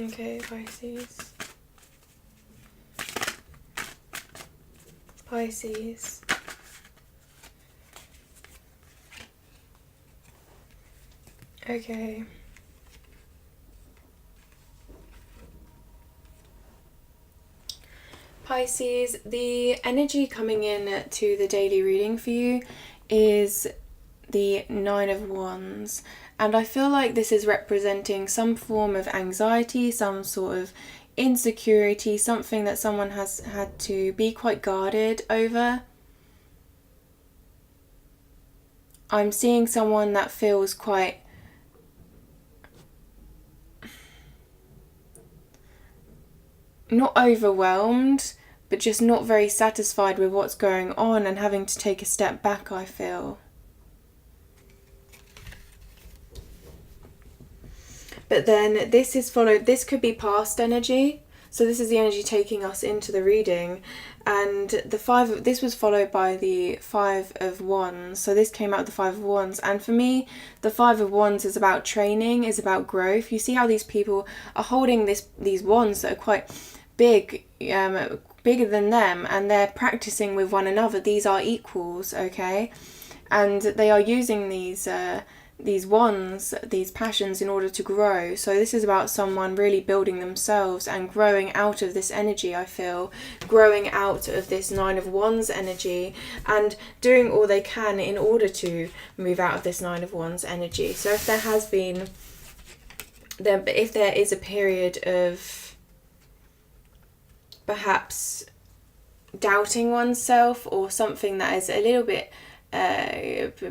Okay, Pisces. Pisces. Okay. Pisces, the energy coming in to the daily reading for you is the Nine of Wands. And I feel like this is representing some form of anxiety, some sort of insecurity, something that someone has had to be quite guarded over. I'm seeing someone that feels quite not overwhelmed, but just not very satisfied with what's going on and having to take a step back, I feel. But then this is followed, this could be past energy. So this is the energy taking us into the reading. And this was followed by the Five of Wands. So this came out of the Five of Wands. And for me, the Five of Wands is about training, is about growth. You see how these people are holding these wands that are quite big, bigger than them, and they're practicing with one another. These are equals, okay? And they are using these wands, these passions, in order to grow. So this is about someone really building themselves and growing out of this energy, I feel. Growing out of this Nine of Wands energy and doing all they can in order to move out of this Nine of Wands energy. So if there has been, if there is a period of perhaps doubting oneself or something that is a little bit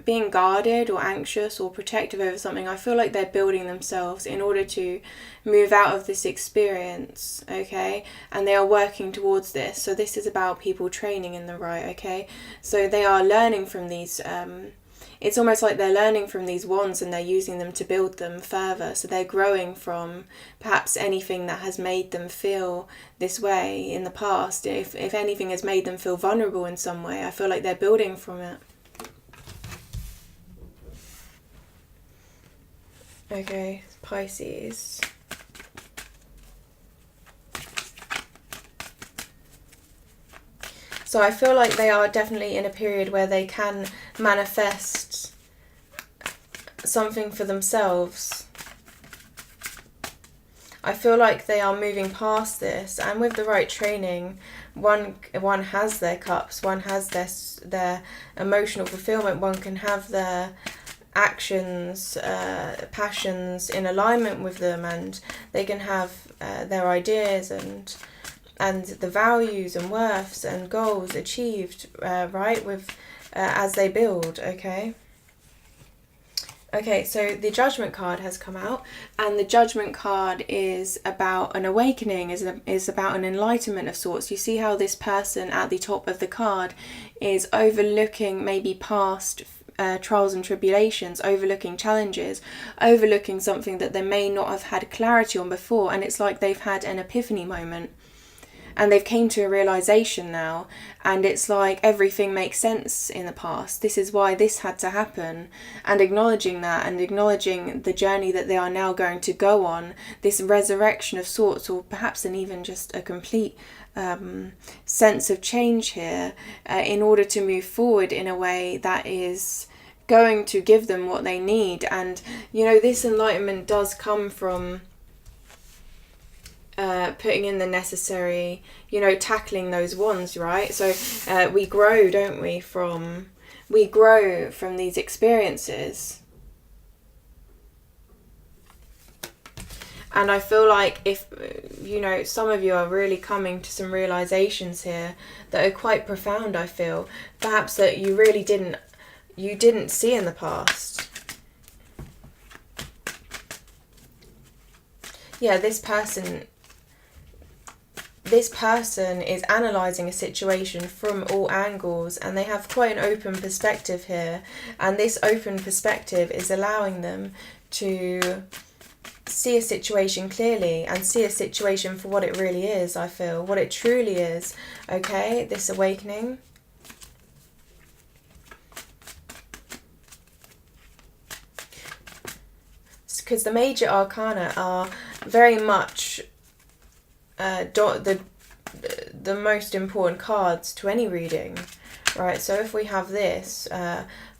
being guarded or anxious or protective over something, I feel like they're building themselves in order to move out of this experience, okay? And they are working towards this. So this is about people training in the right, okay? So they are learning from these, it's almost like they're learning from these wands and they're using them to build them further. So they're growing from perhaps anything that has made them feel this way in the past. If anything has made them feel vulnerable in some way, I feel like they're building from it. Okay, Pisces. So I feel like they are definitely in a period where they can manifest something for themselves. I feel like they are moving past this, and with the right training, one has their cups, one has their emotional fulfillment, one can have their actions, passions in alignment with them, and they can have their ideas and the values and worths and goals achieved, right, with as they build, okay? Okay, so the Judgment card has come out, and the Judgment card is about an awakening, is about an enlightenment of sorts. You see how this person at the top of the card is overlooking maybe past trials and tribulations, overlooking challenges, overlooking something that they may not have had clarity on before, and it's like they've had an epiphany moment. And they've came to a realization now, and it's like everything makes sense in the past. This is why this had to happen, and acknowledging that and acknowledging the journey that they are now going to go on, this resurrection of sorts, or perhaps an even just a complete sense of change here, in order to move forward in a way that is going to give them what they need. And you know, this enlightenment does come from putting in the necessary, you know, tackling those wands, right? So we grow, don't we, we grow from these experiences. And I feel like if, you know, some of you are really coming to some realizations here that are quite profound, I feel, perhaps that you really didn't see in the past. Yeah, this person is analysing a situation from all angles, and they have quite an open perspective here, and this open perspective is allowing them to see a situation clearly and see a situation for what it really is, I feel, what it truly is, okay, this awakening. Because the major arcana are very much the most important cards to any reading, right? So if we have this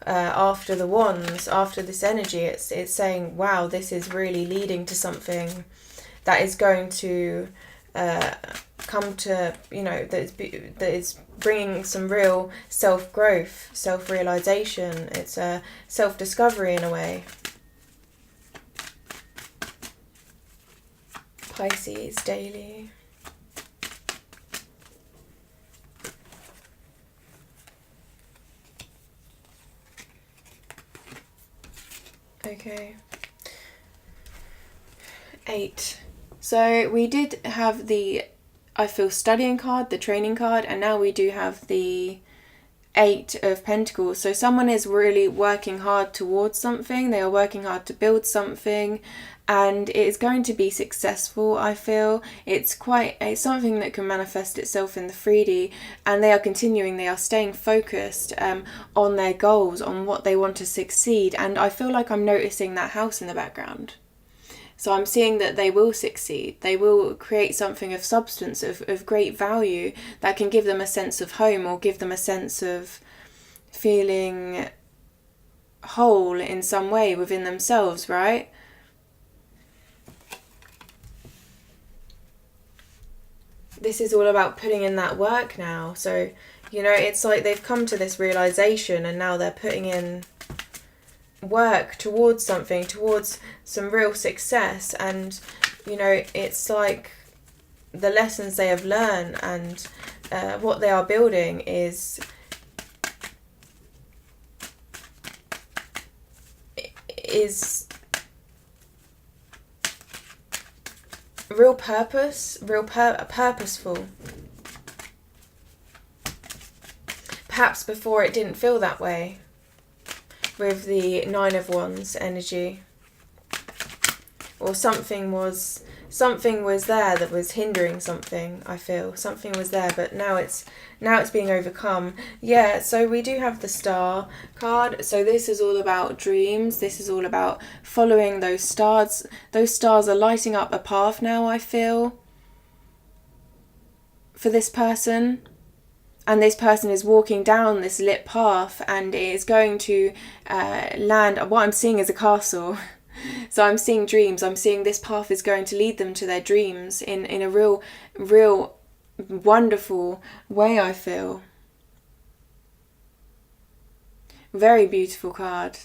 after the wands, after this energy, it's saying, wow, this is really leading to something that is going to come to, you know, that is bringing some real self-growth, self-realization. It's a self-discovery in a way. Pisces daily. Okay. 8. So we did have the, I feel, studying card, the training card, and now we do have the 8 of Pentacles. So someone is really working hard towards something. They are working hard to build something, and it is going to be successful, I feel. It's something that can manifest itself in the 3D, and they are continuing, they are staying focused on their goals, on what they want to succeed. And I feel like I'm noticing that house in the background. So I'm seeing that they will succeed. They will create something of substance, of great value that can give them a sense of home, or give them a sense of feeling whole in some way within themselves, right? This is all about putting in that work now. So, you know, it's like they've come to this realization, and now they're putting in work towards something, towards some real success. And, you know, it's like the lessons they have learned and what they are building is real purpose, purposeful. Perhaps before it didn't feel that way with the 9 of Wands energy, or something was there that was hindering something. I feel something was there, but now it's being overcome. Yeah, so we do have the Star card. So this is all about dreams. This is all about following those stars. Those stars are lighting up a path now, I feel, for this person. And this person is walking down this lit path, and it is going to land. What I'm seeing is a castle. So I'm seeing dreams. I'm seeing this path is going to lead them to their dreams in a real wonderful way, I feel. Very beautiful card.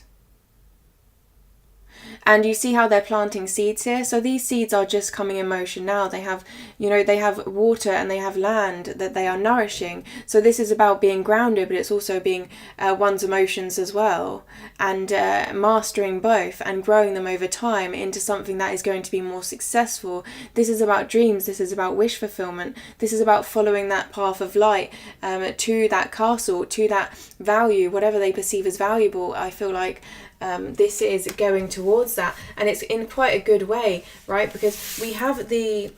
And you see how they're planting seeds here. So these seeds are just coming in motion now. They have, you know, they have water and they have land that they are nourishing. So this is about being grounded, but it's also being one's emotions as well, and mastering both and growing them over time into something that is going to be more successful. This is about dreams. This is about wish fulfillment. This is about following that path of light to that castle, to that value, whatever they perceive as valuable. I feel like this is going towards that, and it's in quite a good way, right? Because we have the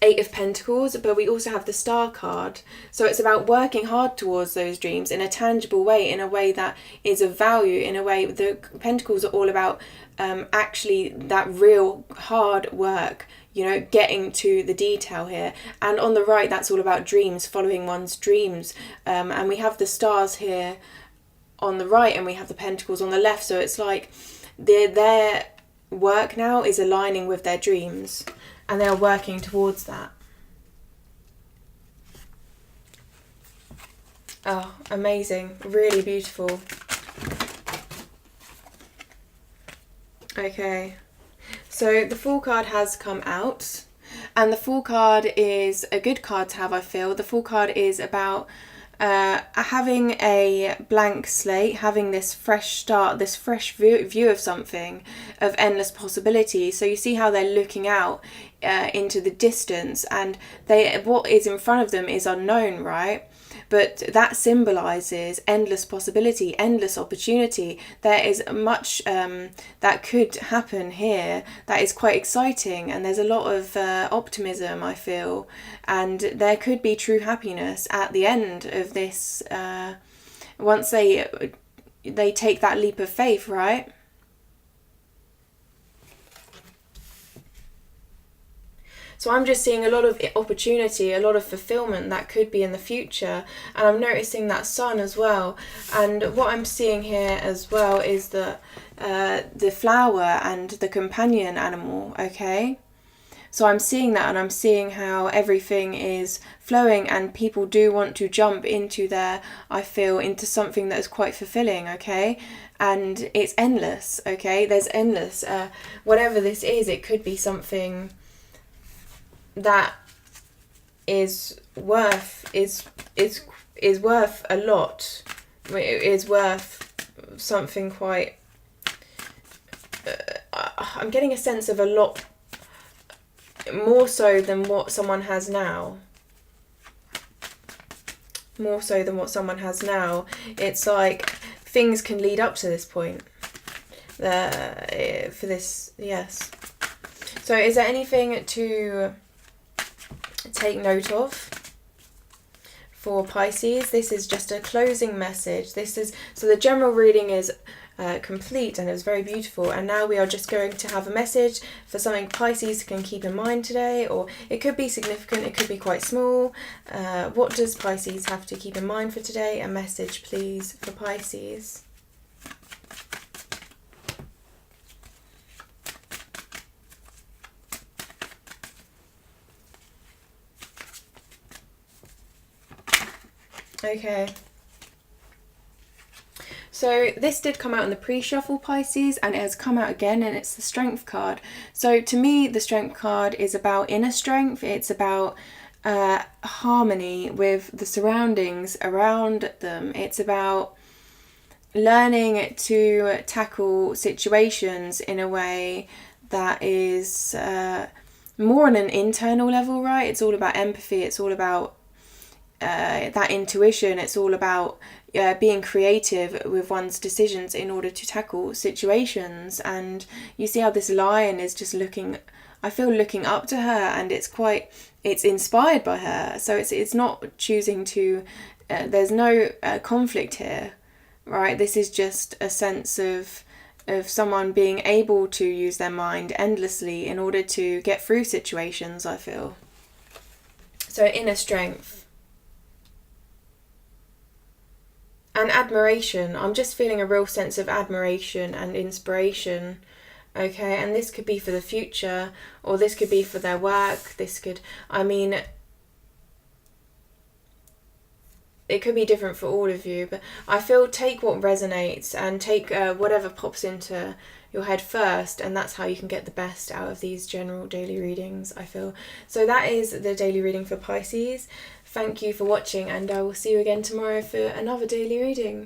8 of Pentacles, but we also have the Star card. So it's about working hard towards those dreams in a tangible way, in a way that is of value, in a way. The Pentacles are all about actually that real hard work, you know, getting to the detail here. And on the right, that's all about dreams, following one's dreams. And we have the stars here on the right, and we have the Pentacles on the left. So it's like their work now is aligning with their dreams, and they are working towards that. Oh, amazing. Really beautiful. Okay, so the Fool card has come out, and the Fool card is a good card to have, I feel. The Fool card is about having a blank slate, having this fresh start, this fresh view of something, of endless possibilities. So you see how they're looking out into the distance, and what is in front of them is unknown, right? But that symbolizes endless possibility, endless opportunity. There is much that could happen here that is quite exciting, and there's a lot of optimism, I feel, and there could be true happiness at the end of this once they take that leap of faith, right? So I'm just seeing a lot of opportunity, a lot of fulfillment that could be in the future. And I'm noticing that sun as well. And what I'm seeing here as well is the flower and the companion animal, okay? So I'm seeing that, and I'm seeing how everything is flowing, and people do want to jump into into something that is quite fulfilling, okay? And it's endless, okay? There's endless. Whatever this is, it could be something that is worth a lot. It is worth something quite. I'm getting a sense of a lot more so than what someone has now. More so than what someone has now. It's like things can lead up to this point. For this, yes. So is there anything to take note of for Pisces? This is just a closing message. So the general reading is complete, and it was very beautiful, and now we are just going to have a message for something Pisces can keep in mind today, or it could be significant, it could be quite small. What does Pisces have to keep in mind for today? A message please for Pisces. Okay. So this did come out in the pre-shuffle, Pisces, and it has come out again, and it's the Strength card. So to me, the Strength card is about inner strength. It's about harmony with the surroundings around them. It's about learning to tackle situations in a way that is more on an internal level, right? It's all about empathy. It's all about that intuition. It's all about being creative with one's decisions in order to tackle situations. And you see how this lion is just looking up to her, and it's inspired by her. So it's not choosing to there's no conflict here, right? This is just a sense of someone being able to use their mind endlessly in order to get through situations, I feel. So inner strength. And admiration. I'm just feeling a real sense of admiration and inspiration. Okay, and this could be for the future, or this could be for their work. It could be different for all of you, but I feel take what resonates and take whatever pops into your head first, and that's how you can get the best out of these general daily readings, I feel. So that is the daily reading for Pisces. Thank you for watching, and I will see you again tomorrow for another daily reading.